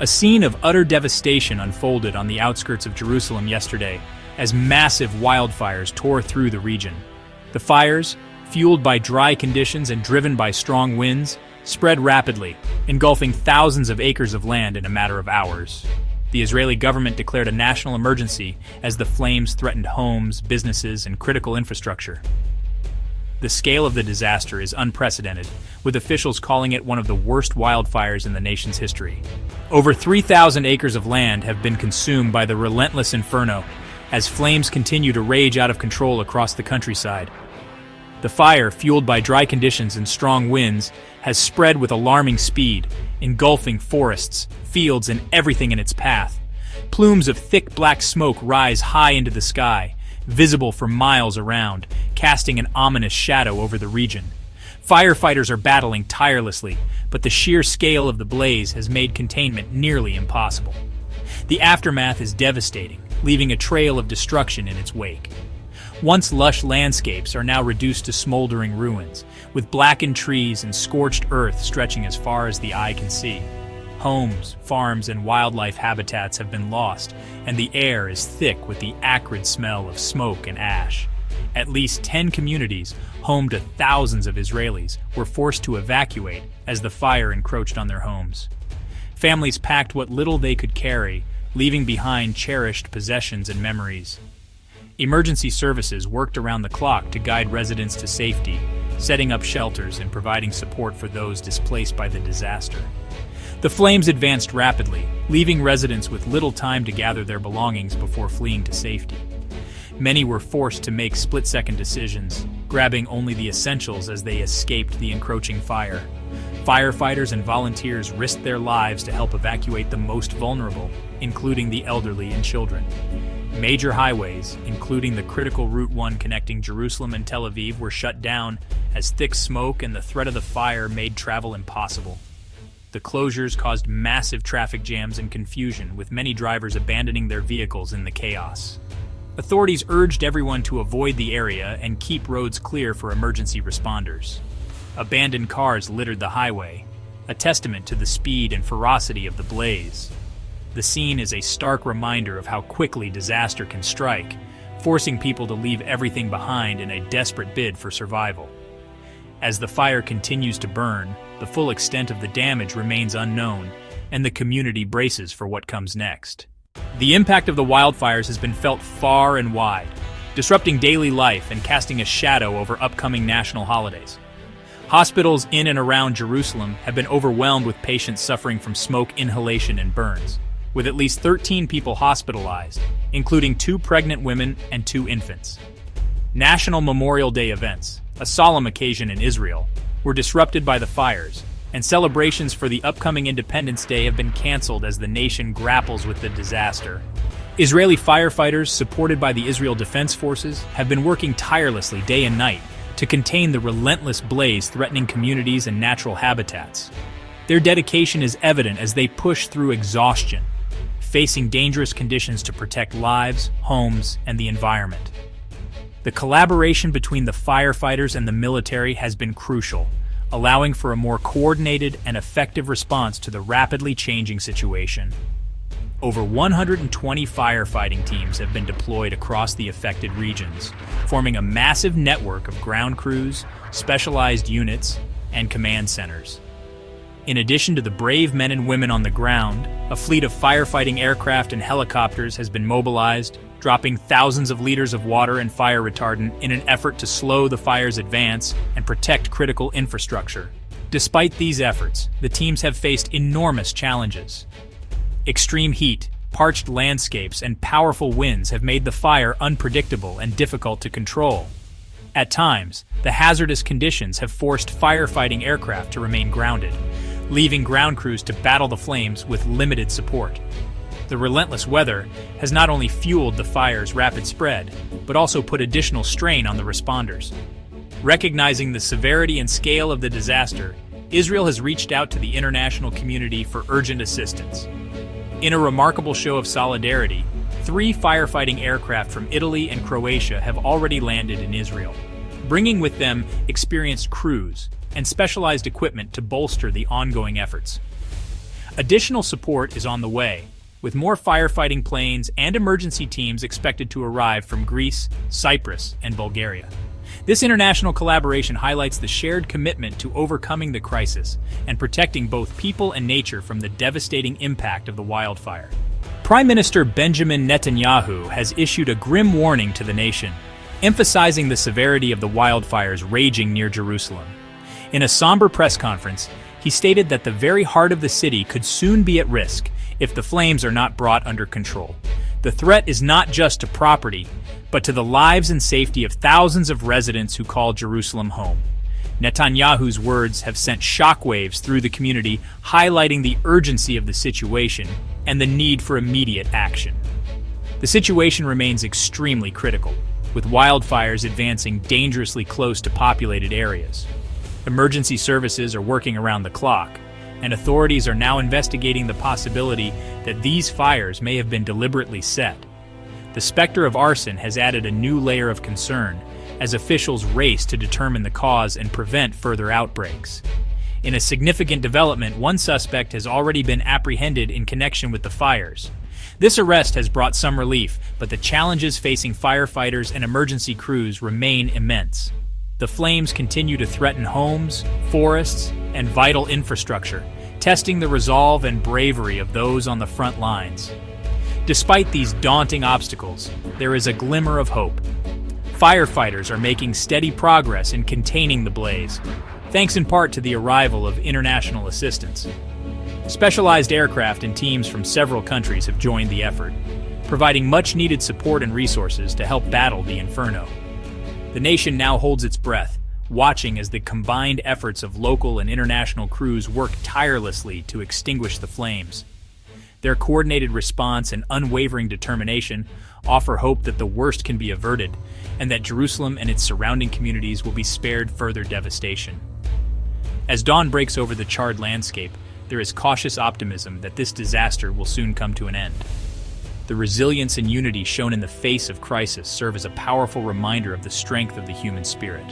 A scene of utter devastation unfolded on the outskirts of Jerusalem yesterday as massive wildfires tore through the region. The fires, fueled by dry conditions and driven by strong winds, spread rapidly, engulfing thousands of acres of land in a matter of hours. The Israeli government declared a national emergency as the flames threatened homes, businesses, and critical infrastructure. The scale of the disaster is unprecedented, with officials calling it one of the worst wildfires in the nation's history. Over 3,000 acres of land have been consumed by the relentless inferno as flames continue to rage out of control across the countryside. The fire, fueled by dry conditions and strong winds, has spread with alarming speed, engulfing forests, fields, and everything in its path. Plumes of thick black smoke rise high into the sky, visible for miles around, casting an ominous shadow over the region. Firefighters are battling tirelessly, but the sheer scale of the blaze has made containment nearly impossible. The aftermath is devastating, leaving a trail of destruction in its wake. Once lush landscapes are now reduced to smoldering ruins, with blackened trees and scorched earth stretching as far as the eye can see. Homes, farms, and wildlife habitats have been lost, and the air is thick with the acrid smell of smoke and ash. At least 10 communities, home to thousands of Israelis, were forced to evacuate as the fire encroached on their homes. Families packed what little they could carry, leaving behind cherished possessions and memories. Emergency services worked around the clock to guide residents to safety, setting up shelters and providing support for those displaced by the disaster. The flames advanced rapidly, leaving residents with little time to gather their belongings before fleeing to safety. Many were forced to make split-second decisions, grabbing only the essentials as they escaped the encroaching fire. Firefighters and volunteers risked their lives to help evacuate the most vulnerable, including the elderly and children. Major highways, including the critical Route 1 connecting Jerusalem and Tel Aviv, were shut down as thick smoke and the threat of the fire made travel impossible. The closures caused massive traffic jams and confusion, with many drivers abandoning their vehicles in the chaos. Authorities urged everyone to avoid the area and keep roads clear for emergency responders. Abandoned cars littered the highway, a testament to the speed and ferocity of the blaze. The scene is a stark reminder of how quickly disaster can strike, forcing people to leave everything behind in a desperate bid for survival. As the fire continues to burn, the full extent of the damage remains unknown, and the community braces for what comes next. The impact of the wildfires has been felt far and wide, disrupting daily life and casting a shadow over upcoming national holidays. Hospitals in and around Jerusalem have been overwhelmed with patients suffering from smoke inhalation and burns, with at least 13 people hospitalized, including 2 pregnant women and 2 infants. National Memorial Day events, a solemn occasion in Israel, were disrupted by the fires, and celebrations for the upcoming Independence Day have been canceled as the nation grapples with the disaster. Israeli firefighters, supported by the Israel Defense Forces, have been working tirelessly day and night to contain the relentless blaze threatening communities and natural habitats. Their dedication is evident as they push through exhaustion, facing dangerous conditions to protect lives, homes, and the environment. The collaboration between the firefighters and the military has been crucial, allowing for a more coordinated and effective response to the rapidly changing situation. Over 120 firefighting teams have been deployed across the affected regions, forming a massive network of ground crews, specialized units, and command centers. In addition to the brave men and women on the ground, a fleet of firefighting aircraft and helicopters has been mobilized, dropping thousands of liters of water and fire retardant in an effort to slow the fire's advance and protect critical infrastructure. Despite these efforts, the teams have faced enormous challenges. Extreme heat, parched landscapes, and powerful winds have made the fire unpredictable and difficult to control. At times, the hazardous conditions have forced firefighting aircraft to remain grounded, leaving ground crews to battle the flames with limited support. The relentless weather has not only fueled the fire's rapid spread, but also put additional strain on the responders. Recognizing the severity and scale of the disaster, Israel has reached out to the international community for urgent assistance. In a remarkable show of solidarity, 3 firefighting aircraft from Italy and Croatia have already landed in Israel, bringing with them experienced crews and specialized equipment to bolster the ongoing efforts. Additional support is on the way, with more firefighting planes and emergency teams expected to arrive from Greece, Cyprus, and Bulgaria. This international collaboration highlights the shared commitment to overcoming the crisis and protecting both people and nature from the devastating impact of the wildfire. Prime Minister Benjamin Netanyahu has issued a grim warning to the nation, emphasizing the severity of the wildfires raging near Jerusalem. In a somber press conference, he stated that the very heart of the city could soon be at risk if the flames are not brought under control. The threat is not just to property, but to the lives and safety of thousands of residents who call Jerusalem home. Netanyahu's words have sent shockwaves through the community, highlighting the urgency of the situation and the need for immediate action. The situation remains extremely critical, with wildfires advancing dangerously close to populated areas. Emergency services are working around the clock, and authorities are now investigating the possibility that these fires may have been deliberately set. The specter of arson has added a new layer of concern as officials race to determine the cause and prevent further outbreaks. In a significant development, one suspect has already been apprehended in connection with the fires. This arrest has brought some relief, but the challenges facing firefighters and emergency crews remain immense. The flames continue to threaten homes, forests, and vital infrastructure, testing the resolve and bravery of those on the front lines. Despite these daunting obstacles, there is a glimmer of hope. Firefighters are making steady progress in containing the blaze, thanks in part to the arrival of international assistance. Specialized aircraft and teams from several countries have joined the effort, providing much-needed support and resources to help battle the inferno. The nation now holds its breath, watching as the combined efforts of local and international crews work tirelessly to extinguish the flames. Their coordinated response and unwavering determination offer hope that the worst can be averted and that Jerusalem and its surrounding communities will be spared further devastation. As dawn breaks over the charred landscape, there is cautious optimism that this disaster will soon come to an end. The resilience and unity shown in the face of crisis serve as a powerful reminder of the strength of the human spirit.